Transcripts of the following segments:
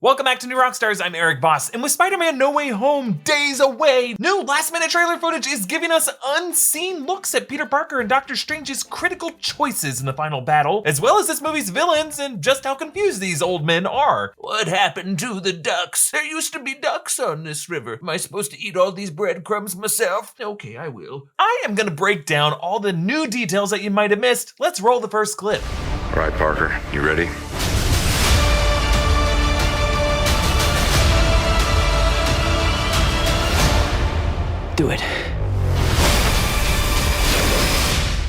Welcome back to New Rockstars, I'm Erik Voss, and with Spider-Man No Way Home days away, new last-minute trailer footage is giving us unseen looks at Peter Parker and Doctor Strange's critical choices in the final battle, as well as this movie's villains and just how confused these old men are. What happened to the ducks? There used to be ducks on this river. Am I supposed to eat all these breadcrumbs myself? Okay, I will. I am gonna break down all the new details that you might have missed. Let's roll the first clip. All right, Parker, you ready? Do it.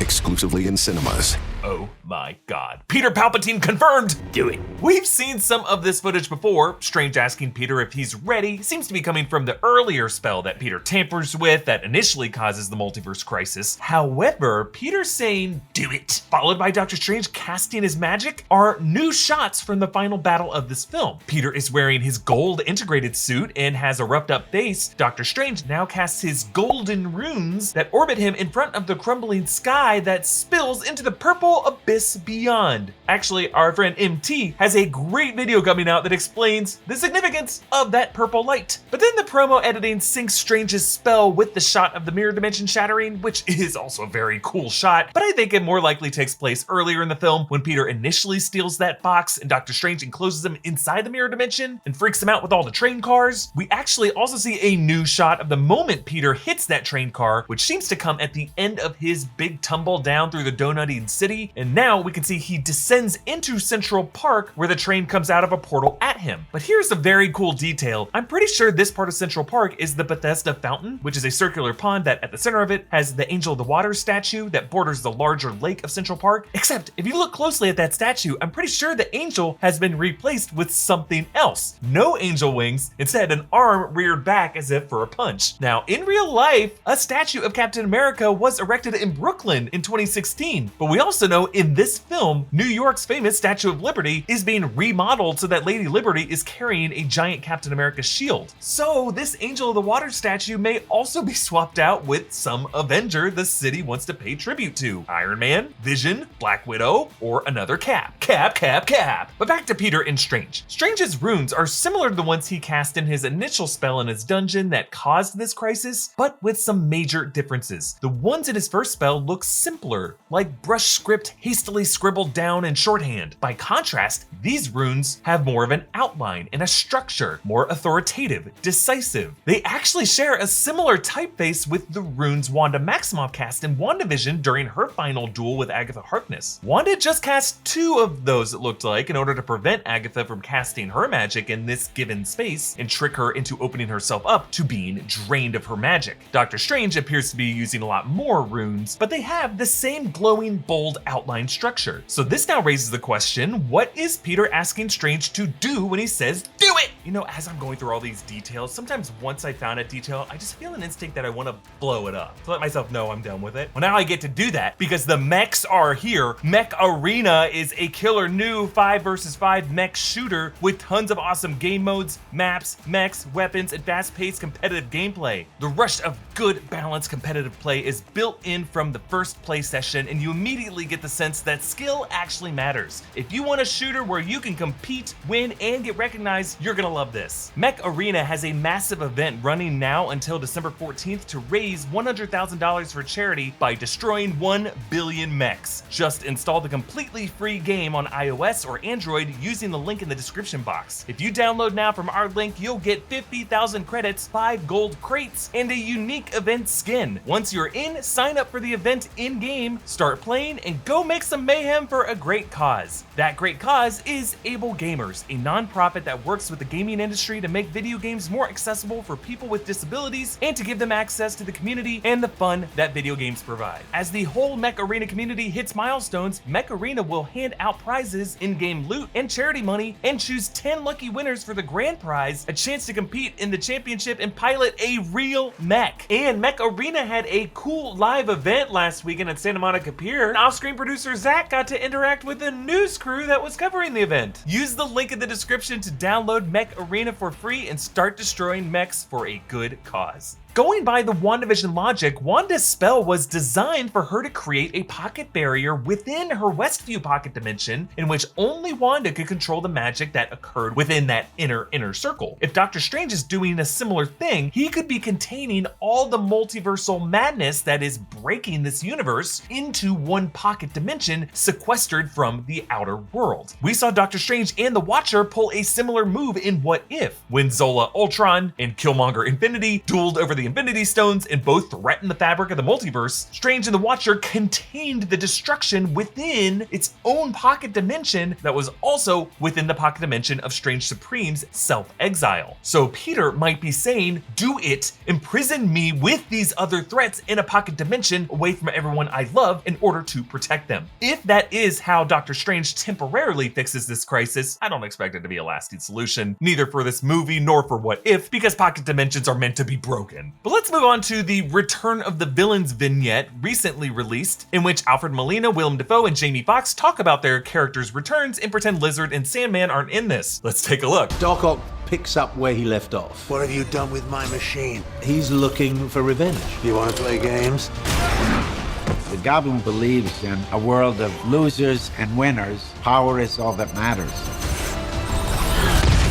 Exclusively in cinemas. Oh my God. Peter Palpatine confirmed! Do it. We've seen some of this footage before. Strange asking Peter if he's ready seems to be coming from the earlier spell that Peter tampers with that initially causes the multiverse crisis. However, Peter saying, do it, followed by Doctor Strange casting his magic are new shots from the final battle of this film. Peter is wearing his gold integrated suit and has a roughed up face. Doctor Strange now casts his golden runes that orbit him in front of the crumbling sky that spills into the purple abyss beyond. Actually, our friend MT has a great video coming out that explains the significance of that purple light. But then the promo editing syncs Strange's spell with the shot of the mirror dimension shattering, which is also a very cool shot, but I think it more likely takes place earlier in the film when Peter initially steals that box and Doctor Strange encloses him inside the mirror dimension and freaks him out with all the train cars. We actually also see a new shot of the moment Peter hits that train car, which seems to come at the end of his big tumble down through the donutting city. And now we can see he descends into Central Park where the train comes out of a portal at him. But here's a very cool detail. I'm pretty sure this part of Central Park is the Bethesda Fountain, which is a circular pond that at the center of it has the Angel of the Water statue that borders the larger lake of Central Park. Except if you look closely at that statue, I'm pretty sure the angel has been replaced with something else. No angel wings, instead an arm reared back as if for a punch. Now in real life, a statue of Captain America was erected in Brooklyn in 2016, but we also know in this film, New York's famous Statue of Liberty is being remodeled so that Lady Liberty is carrying a giant Captain America shield. So this Angel of the Water statue may also be swapped out with some Avenger the city wants to pay tribute to. Iron Man, Vision, Black Widow, or another Cap. Cap. But back to Peter and Strange. Strange's runes are similar to the ones he cast in his initial spell in his dungeon that caused this crisis, but with some major differences. The ones in his first spell look simpler, like brush script hastily scribbled down in shorthand. By contrast, these runes have more of an outline and a structure, more authoritative, decisive. They actually share a similar typeface with the runes Wanda Maximoff cast in WandaVision during her final duel with Agatha Harkness. Wanda just cast 2 of those, it looked like, in order to prevent Agatha from casting her magic in this given space and trick her into opening herself up to being drained of her magic. Doctor Strange appears to be using a lot more runes, but they have the same glowing, bold outline structure. So this now raises the question, what is Peter asking Strange to do when he says, do it? You know, as I'm going through all these details, sometimes once I found a detail, I just feel an instinct that I want to blow it up, to let myself know I'm done with it. Well, now I get to do that because the mechs are here. Mech Arena is a killer new 5 versus 5 mech shooter with tons of awesome game modes, maps, mechs, weapons, and fast-paced competitive gameplay. The rush of good, balanced competitive play is built in from the first play session, and you immediately get the sense that skill actually matters. If you want a shooter where you can compete, win, and get recognized, you're gonna love this. Mech Arena has a massive event running now until December 14th to raise $100,000 for charity by destroying 1 billion mechs. Just install the completely free game on iOS or Android using the link in the description box. If you download now from our link, you'll get 50,000 credits, 5 gold crates, and a unique event skin. Once you're in, sign up for the event in-game, start playing, and go make some mayhem for a great cause. That great cause is Able Gamers, a non-profit that works with the gaming industry to make video games more accessible for people with disabilities and to give them access to the community and the fun that video games provide. As the whole Mech Arena community hits milestones, Mech Arena will hand out prizes, in-game loot, and charity money, and choose 10 lucky winners for the grand prize, a chance to compete in the championship and pilot a real mech. And Mech Arena had a cool live event last weekend at Santa Monica Pier. Off-screen producer Zach got to interact with the news crew that was covering the event. Use the link in the description to download Mech Arena for free and start destroying mechs for a good cause. Going by the WandaVision logic, Wanda's spell was designed for her to create a pocket barrier within her Westview pocket dimension in which only Wanda could control the magic that occurred within that inner circle. If Doctor Strange is doing a similar thing, he could be containing all the multiversal madness that is breaking this universe into one pocket dimension sequestered from the outer world. We saw Doctor Strange and the Watcher pull a similar move in What If, when Zola Ultron and Killmonger Infinity dueled over the Infinity Stones and both threatened the fabric of the multiverse. Strange and the Watcher contained the destruction within its own pocket dimension that was also within the pocket dimension of Strange Supreme's self-exile. So Peter might be saying, do it, imprison me with these other threats in a pocket dimension away from everyone I love in order to protect them. If that is how Doctor Strange temporarily fixes this crisis, I don't expect it to be a lasting solution, neither for this movie nor for What If, because pocket dimensions are meant to be broken. But let's move on to the Return of the Villains vignette recently released, in which Alfred Molina, Willem Dafoe, and Jamie Foxx talk about their characters' returns and pretend Lizard and Sandman aren't in this. Let's take a look. Doc Ock picks up where he left off. What have you done with my machine? He's looking for revenge. You want to play games? The Goblin believes in a world of losers and winners. Power is all that matters.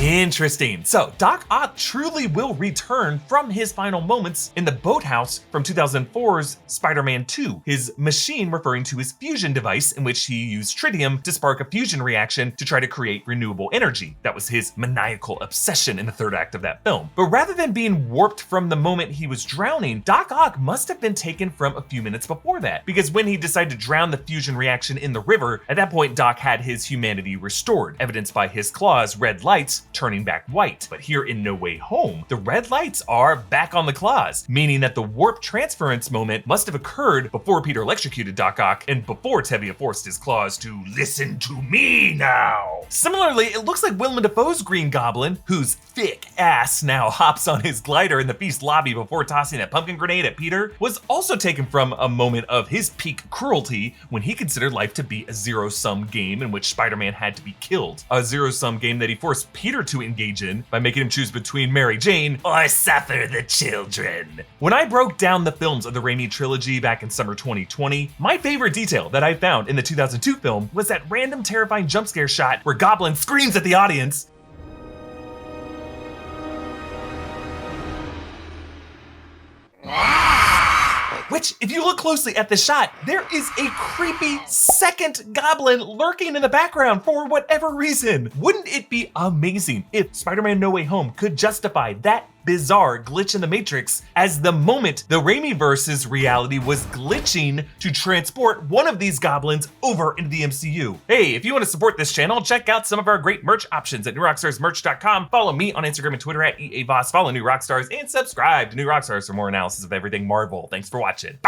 Interesting. So Doc Ock truly will return from his final moments in the boathouse from 2004's Spider-Man 2, his machine referring to his fusion device in which he used tritium to spark a fusion reaction to try to create renewable energy. That was his maniacal obsession in the third act of that film. But rather than being warped from the moment he was drowning, Doc Ock must have been taken from a few minutes before that, because when he decided to drown the fusion reaction in the river, at that point Doc had his humanity restored, evidenced by his claws' red lights turning back white. But here in No Way Home, the red lights are back on the claws, meaning that the warp transference moment must have occurred before Peter electrocuted Doc Ock and before Tevye forced his claws to listen to me now. Similarly, it looks like Willem Dafoe's Green Goblin, whose thick ass now hops on his glider in the feast lobby before tossing that pumpkin grenade at Peter, was also taken from a moment of his peak cruelty when he considered life to be a zero-sum game in which Spider-Man had to be killed. A zero-sum game that he forced Peter to engage in by making him choose between Mary Jane or suffer the children. When I broke down the films of the Raimi trilogy back in summer 2020, my favorite detail that I found in the 2002 film was that random terrifying jump scare shot where Goblin screams at the audience, which, if you look closely at the shot, there is a creepy second goblin lurking in the background for whatever reason. Wouldn't it be amazing if Spider-Man No Way Home could justify that bizarre glitch in the Matrix as the moment the Raimi-verse's reality was glitching to transport one of these goblins over into the MCU? Hey, if you want to support this channel, check out some of our great merch options at newrockstarsmerch.com. Follow me on Instagram and Twitter at EA Voss. Follow New Rockstars and subscribe to New Rockstars for more analysis of everything Marvel. Thanks for watching. Bye.